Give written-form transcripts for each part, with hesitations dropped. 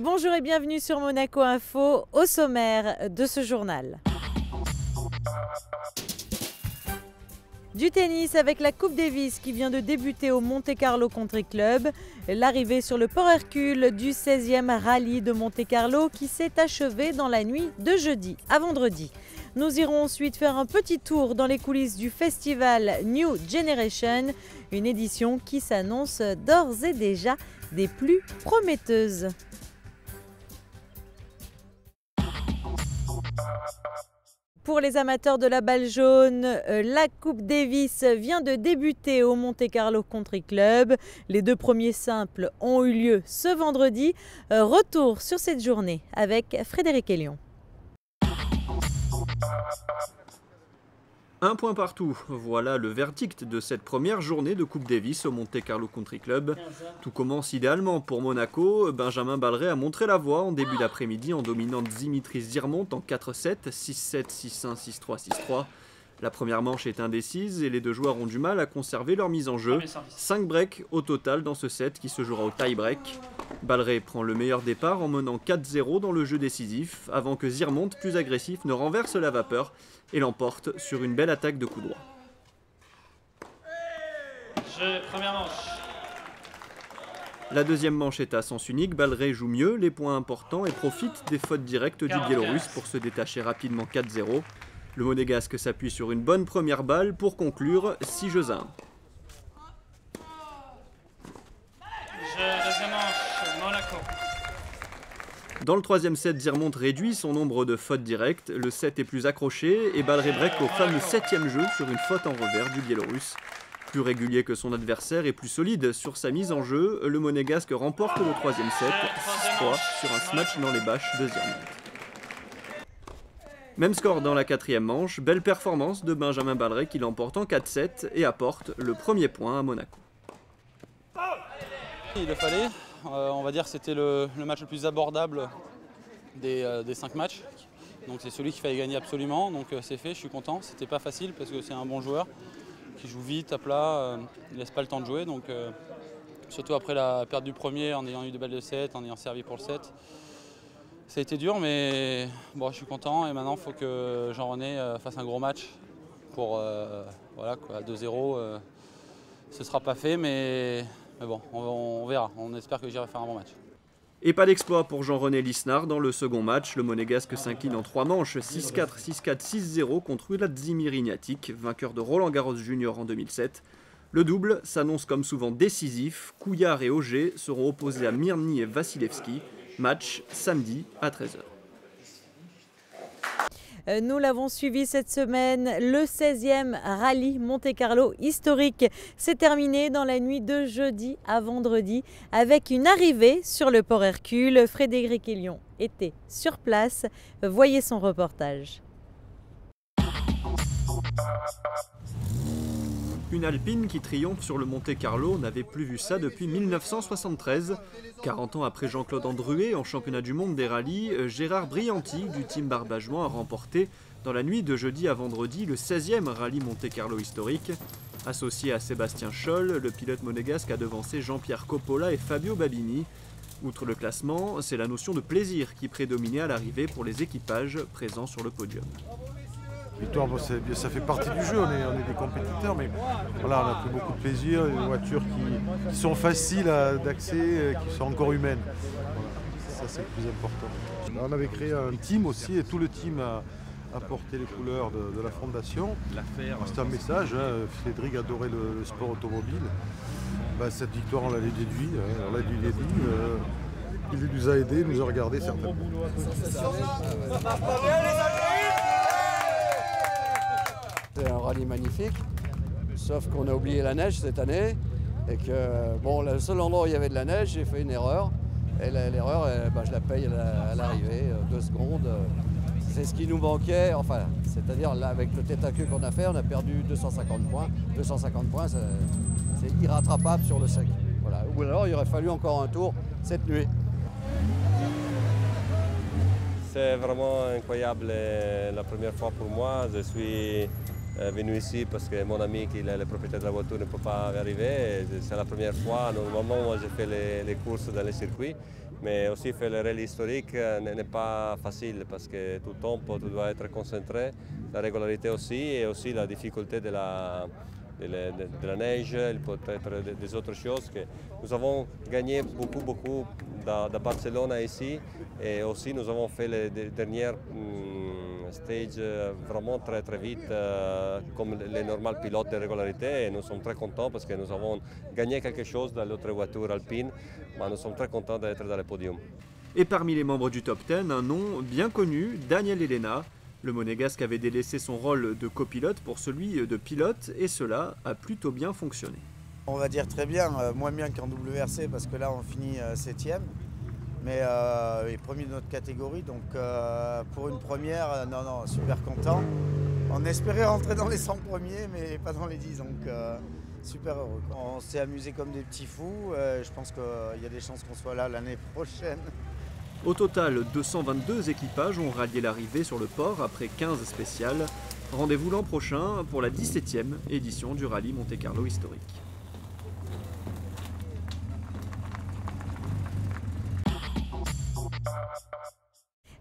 Bonjour et bienvenue sur Monaco Info, au sommaire de ce journal. Du tennis avec la Coupe Davis qui vient de débuter au Monte Carlo Country Club. L'arrivée sur le port Hercule du 16e rallye de Monte Carlo qui s'est achevé dans la nuit de jeudi à vendredi. Nous irons ensuite faire un petit tour dans les coulisses du festival New Generation, une édition qui s'annonce d'ores et déjà des plus prometteuses. Pour les amateurs de la balle jaune, la Coupe Davis vient de débuter au Monte Carlo Country Club. Les deux premiers simples ont eu lieu ce vendredi. Retour sur cette journée avec Frédéric Elion. Un point partout, voilà le verdict de cette première journée de Coupe Davis au Monte Carlo Country Club. Tout commence idéalement pour Monaco. Benjamin Balleret a montré la voie en début d'après-midi en dominant Dimitris Zirmont en 4-7, 6-7, 6-1, 6-3, 6-3. La première manche est indécise et les deux joueurs ont du mal à conserver leur mise en jeu. 5 breaks au total dans ce set qui se jouera au tie-break. Balleret prend le meilleur départ en menant 4-0 dans le jeu décisif avant que Zirmont, plus agressif, ne renverse la vapeur et l'emporte sur une belle attaque de coup droit. Première manche. La deuxième manche est à sens unique, Balleret joue mieux les points importants et profite des fautes directes du Biélorusse pour se détacher rapidement 4-0. Le Monégasque s'appuie sur une bonne première balle pour conclure 6 jeux à 1. Deuxième manche, Monaco. Dans le troisième set, Zirmont réduit son nombre de fautes directes, le set est plus accroché et Balleret break au fameux 7e jeu sur une faute en revers du Biélorusse. Plus régulier que son adversaire et plus solide sur sa mise en jeu, le Monégasque remporte le troisième set, 6-3 sur un smash dans les bâches de Zirmont. Même score dans la quatrième manche, belle performance de Benjamin Balleret qui l'emporte en 4-7 et apporte le premier point à Monaco. Il le fallait, on va dire que c'était le match le plus abordable des 5 matchs. Donc c'est celui qu'il fallait gagner absolument, donc c'est fait, je suis content. C'était pas facile parce que c'est un bon joueur qui joue vite, à plat, il laisse pas le temps de jouer. Donc, surtout après la perte du premier en ayant eu 2 balles de 7, en ayant servi pour le 7. Ça a été dur, mais bon, je suis content et maintenant il faut que Jean-René fasse un gros match pour voilà, à 2-0. Ce ne sera pas fait, mais bon, on verra. On espère que j'irai faire un bon match. Et pas d'exploit pour Jean-René Lisnard dans le second match. Le Monégasque s'incline en 3 manches, 6-4, 6-4, 6-0 contre Vladimir Ignatic, vainqueur de Roland Garros Junior en 2007. Le double s'annonce comme souvent décisif. Couillard et Auger seront opposés à Mirny et Vassilevski. Match samedi à 13h. Nous l'avons suivi cette semaine, le 16e rallye Monte Carlo historique s'est terminé dans la nuit de jeudi à vendredi avec une arrivée sur le port Hercule. Frédéric Elion était sur place, voyez son reportage. Une Alpine qui triomphe sur le Monte Carlo, n'avait plus vu ça depuis 1973. 40 ans après Jean-Claude Andruet en championnat du monde des rallyes, Gérard Brianti du team Barbageois a remporté dans la nuit de jeudi à vendredi le 16e rallye Monte Carlo historique. Associé à Sébastien Scholl, le pilote monégasque a devancé Jean-Pierre Coppola et Fabio Babini. Outre le classement, c'est la notion de plaisir qui prédominait à l'arrivée pour les équipages présents sur le podium. Victoire, bon, ça fait partie du jeu, on est des compétiteurs, mais voilà, on a pris beaucoup de plaisir, des voitures qui sont faciles d'accès, qui sont encore humaines. Voilà, ça c'est le plus important. On avait créé un team aussi, et tout le team a porté les couleurs de la fondation. C'est un message, hein, Frédéric adorait le sport automobile. Ben, cette victoire, on l'a déduit, on l'a déduit. Il nous a aidés, il nous a regardés certainement. C'est un rallye magnifique, sauf qu'on a oublié la neige cette année et que bon, le seul endroit où il y avait de la neige, j'ai fait une erreur et l'erreur, je la paye à l'arrivée, 2 secondes. C'est ce qui nous manquait, enfin, c'est-à-dire là avec le tête à queue qu'on a fait, on a perdu 250 points. 250 points, c'est irrattrapable sur le sec. Voilà. Ou alors il aurait fallu encore un tour cette nuit. C'est vraiment incroyable la première fois pour moi. Je suis venu ici parce que mon ami qui est le propriétaire de la voiture ne peut pas arriver. C'est la première fois. Normalement, moi, j'ai fait les courses dans les circuits, mais aussi faire le rallye historique n'est pas facile parce que tout le temps, tu dois être concentré, la régularité aussi, et aussi la difficulté de la neige, il peut être des autres choses. Que nous avons gagné beaucoup de Barcelone ici, et aussi nous avons fait les dernières stages vraiment très vite, comme les normaux pilotes de régularité, et nous sommes très contents parce que nous avons gagné quelque chose dans l'autre voiture alpine, mais nous sommes très contents d'être dans le podium. Et parmi les membres du top 10, un nom bien connu, Daniel Elena. Le Monégasque avait délaissé son rôle de copilote pour celui de pilote, et cela a plutôt bien fonctionné. On va dire très bien, moins bien qu'en WRC parce que là on finit 7e, mais et premier de notre catégorie, donc pour une première, non, super content. On espérait rentrer dans les 100 premiers, mais pas dans les 10, donc super heureux. On s'est amusé comme des petits fous, je pense qu'il y a des chances qu'on soit là l'année prochaine. Au total, 222 équipages ont rallié l'arrivée sur le port après 15 spéciales. Rendez-vous l'an prochain pour la 17e édition du rallye Monte-Carlo historique.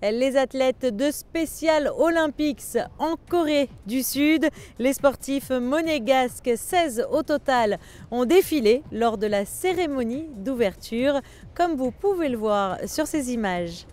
Les athlètes de Special Olympics en Corée du Sud, les sportifs monégasques, 16 au total, ont défilé lors de la cérémonie d'ouverture, comme vous pouvez le voir sur ces images.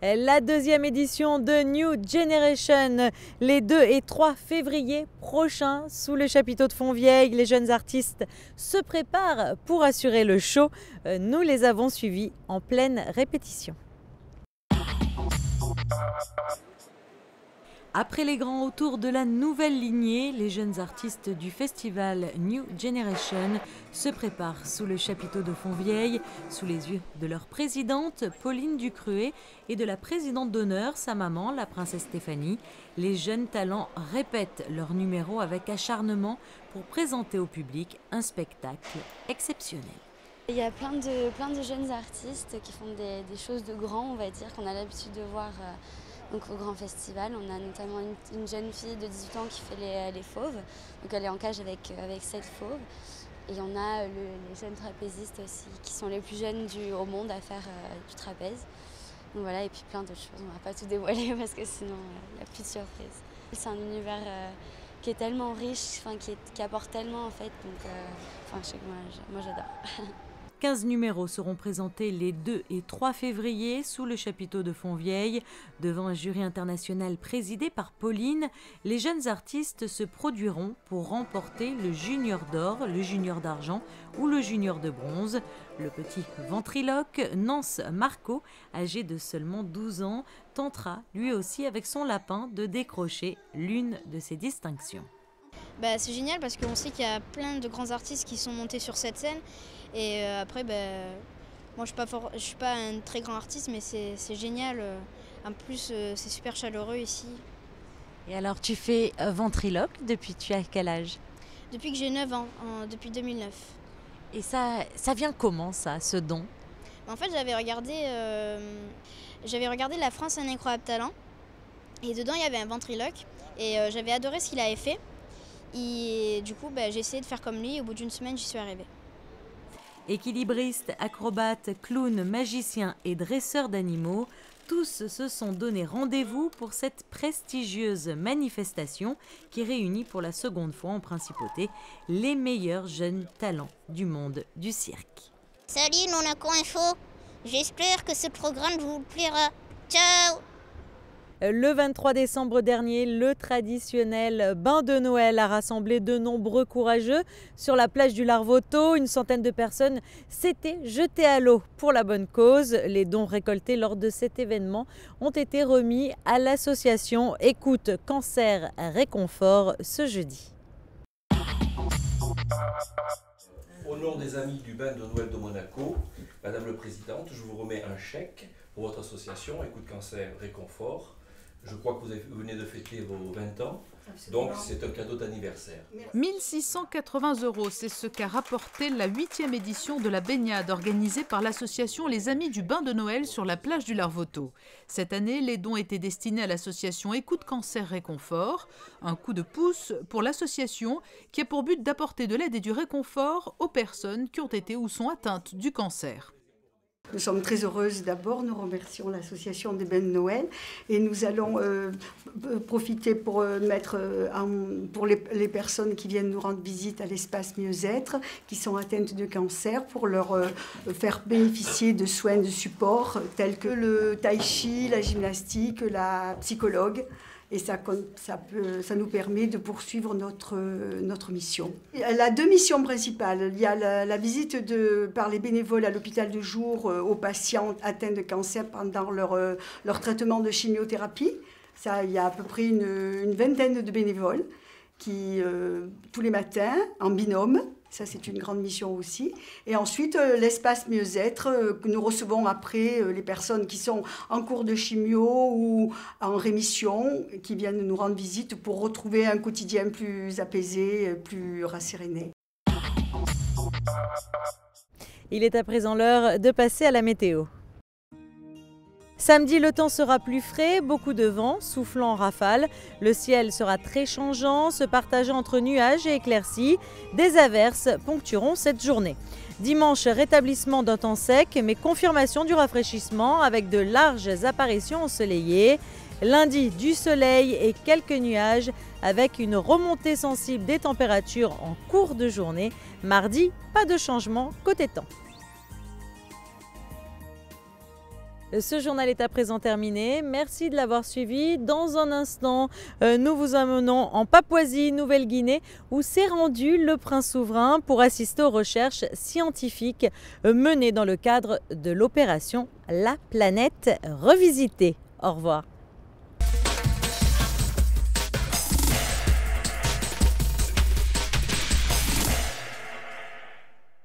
La deuxième édition de New Generation, les 2 et 3 février prochains, sous le chapiteau de Fontvieille. Les jeunes artistes se préparent pour assurer le show. Nous les avons suivis en pleine répétition. Après les grands autours de la nouvelle lignée, les jeunes artistes du festival New Generation se préparent sous le chapiteau de Fontvieille, sous les yeux de leur présidente Pauline Ducruet et de la présidente d'honneur, sa maman, la princesse Stéphanie. Les jeunes talents répètent leur numéro avec acharnement pour présenter au public un spectacle exceptionnel. Il y a plein de jeunes artistes qui font des choses de grands, on va dire, qu'on a l'habitude de voir donc au grand festival. On a notamment une jeune fille de 18 ans qui fait les fauves, donc elle est en cage avec 7 fauves. Et on a les jeunes trapézistes aussi, qui sont les plus jeunes au monde à faire du trapèze. Donc voilà, et puis plein d'autres choses. On ne va pas tout dévoiler parce que sinon il n'y a plus de surprise. C'est un univers qui est tellement riche, qui apporte tellement en fait. Donc je sais que moi j'adore. 15 numéros seront présentés les 2 et 3 février sous le chapiteau de Fontvieille. Devant un jury international présidé par Pauline, les jeunes artistes se produiront pour remporter le junior d'or, le junior d'argent ou le junior de bronze. Le petit ventriloque Nance Marco, âgé de seulement 12 ans, tentera lui aussi avec son lapin de décrocher l'une de ces distinctions. C'est génial parce qu'on sait qu'il y a plein de grands artistes qui sont montés sur cette scène. Et après, moi je ne suis pas un très grand artiste, mais c'est génial. En plus, c'est super chaleureux ici. Et alors, tu fais ventriloque depuis tu as quel âge? Depuis que j'ai 9 ans, depuis 2009. Et ça vient comment ça, ce don? En fait, j'avais regardé La France un incroyable talent. Et dedans, il y avait un ventriloque. Et j'avais adoré ce qu'il avait fait. Et du coup, j'ai essayé de faire comme lui. Au bout d'une semaine, j'y suis arrivée. Équilibristes, acrobates, clowns, magiciens et dresseurs d'animaux, tous se sont donné rendez-vous pour cette prestigieuse manifestation qui réunit pour la seconde fois en principauté les meilleurs jeunes talents du monde du cirque. Salut Monaco Info, j'espère que ce programme vous plaira. Ciao! Le 23 décembre dernier, le traditionnel bain de Noël a rassemblé de nombreux courageux sur la plage du Larvoto. Une centaine de personnes s'étaient jetées à l'eau pour la bonne cause. Les dons récoltés lors de cet événement ont été remis à l'association Écoute Cancer Réconfort ce jeudi. Au nom des amis du bain de Noël de Monaco, Madame la Présidente, je vous remets un chèque pour votre association Écoute Cancer Réconfort Je crois que vous venez de fêter vos 20 ans. Donc c'est un cadeau d'anniversaire. 1 680 €, c'est ce qu'a rapporté la 8e édition de la baignade organisée par l'association Les Amis du Bain de Noël sur la plage du Larvoto. Cette année, les dons étaient destinés à l'association Écoute Cancer Réconfort. Un coup de pouce pour l'association qui a pour but d'apporter de l'aide et du réconfort aux personnes qui ont été ou sont atteintes du cancer. Nous sommes très heureuses d'abord, nous remercions l'association des Bains de Noël et nous allons profiter pour mettre pour les personnes qui viennent nous rendre visite à l'espace mieux-être, qui sont atteintes de cancer, pour leur faire bénéficier de soins de support tels que le tai chi, la gymnastique, la psychologue. Et ça nous permet de poursuivre notre mission. Elle a deux missions principales. Il y a la visite par les bénévoles à l'hôpital de jour aux patients atteints de cancer pendant leur traitement de chimiothérapie. Ça, il y a à peu près une vingtaine de bénévoles qui, tous les matins, en binôme. Ça, c'est une grande mission aussi. Et ensuite, l'espace mieux-être que nous recevons après les personnes qui sont en cours de chimio ou en rémission, qui viennent nous rendre visite pour retrouver un quotidien plus apaisé, plus rasséréné. Il est à présent l'heure de passer à la météo. Samedi, le temps sera plus frais, beaucoup de vent, soufflant en rafale. Le ciel sera très changeant, se partageant entre nuages et éclaircies. Des averses ponctueront cette journée. Dimanche, rétablissement d'un temps sec, mais confirmation du rafraîchissement avec de larges apparitions ensoleillées. Lundi, du soleil et quelques nuages avec une remontée sensible des températures en cours de journée. Mardi, pas de changement côté temps. Ce journal est à présent terminé. Merci de l'avoir suivi. Dans un instant, nous vous emmenons en Papouasie-Nouvelle-Guinée où s'est rendu le prince souverain pour assister aux recherches scientifiques menées dans le cadre de l'opération La Planète Revisitée. Au revoir.